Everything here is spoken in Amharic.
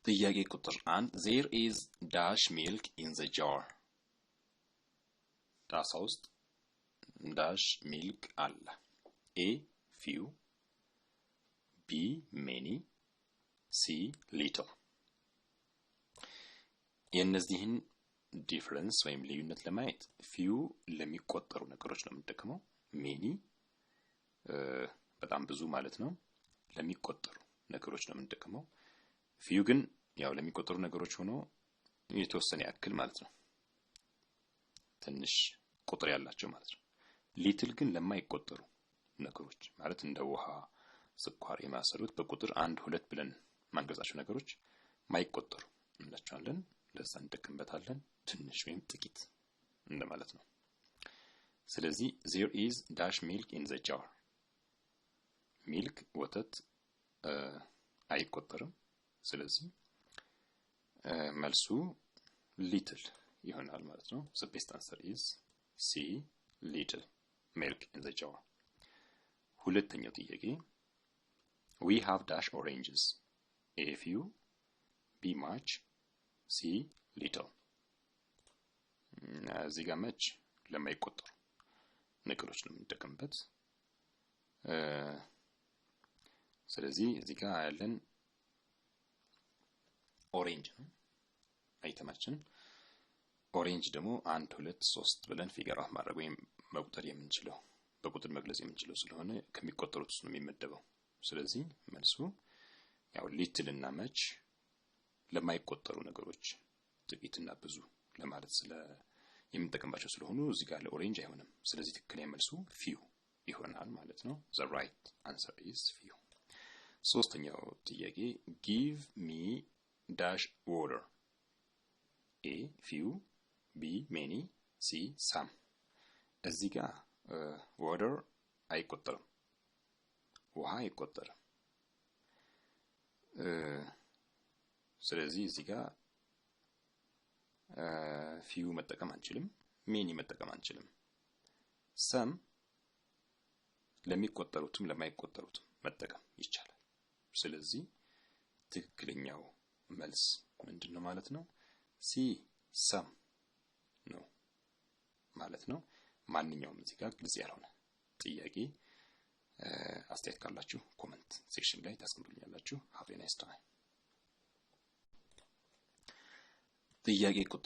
ጥያቄ ቁጥር 1 there is dash milk in the jar ጣሳ ውስጥ dash milk አለ a few b many c little የነዚህን ዲፈረንስ ወይም ልዩነት ለማየት few ለሚቆጠሩ ነገሮች ነው የምንጠቀመው many በጣም ብዙ ማለት ነው ለሚቆጠሩ ነገሮች ነው የምንጠቀመው few ግን ያው ለሚቆጠሩ ነገሮች ሆኖ የተወሰነ ያክል ማለት ነው ትንሽ ቁጥር ያላቸው ማለት ነው little ግን ለማይቆጠሩ ነገሮች ማለት እንደ ውሃ ስኳር የማሰሩት በቁጥር 1 2 ብለን ማንገዛቸው ነገሮች ማይቆጠሩ እንላቸዋለን ለዛ እንጠቀምበታለን ትንሽ ወይም ጥቂት እንደማለት ነው ስለዚህ there is dash milk in the jar milk ወተት አይቆጠርም ስለዚህ መልሱ little ይሆናል ማለት ነው the best answer is c little milk in the jar ሁለተኛው ጥያቄ we have dash oranges a few b much c little እዚህ ጋር much ለማይቆጠሩ ነገሮች ነው የምንጠቀምበት ስለዚህ እዚህ ጋር ያለን ኦሬንጅ ነው አይተማችን ኦሬንጅ ደግሞ 1 2 3 ብለን ፊገር አፍ ማድረግ ወይም መቁጠር የምንችለው በቁጥር መግለጽ የምንችለው ስለሆነ ከሚቆጠሩት ነው የሚመደበው ስለዚህ መልሱ ያው ሊትል እና መች ለማይቆጠሩ ነገሮች ጥቂትና ብዙ ለማለት ስለ የምንጠቀምባቸው ስለሆኑ እዚህ ጋር ለኦሬንጅ አይሆንም ስለዚህ ትክክለኛ መልሱ few ይሆናል ማለት ነው the right answer is few ሶስተኛው ጥያቄ give me dash water a few b many c some እዚህ ጋር water አይቆጠርም ውሃ አይቆጠርም ስለዚህ እዚህ ጋር few መጠቀም አንችልም many መጠቀም አንችልም some ለሚቆጠሩትም ለማይቆጠሩትም መጠቀም ይቻላል ስለዚህ ትክክለኛው መልስ ምንድነው ማለት ነው c some ነው ማለት ነው ማንኛውም እዚህ ጋር ግልጽ ያልሆነ ጥያቄ አስተያየት ካላችሁ ኮሜንት ሴክሽን ላይ ታስቀምጡልኛላችሁ have a nice time ጥያቄ ቁጥር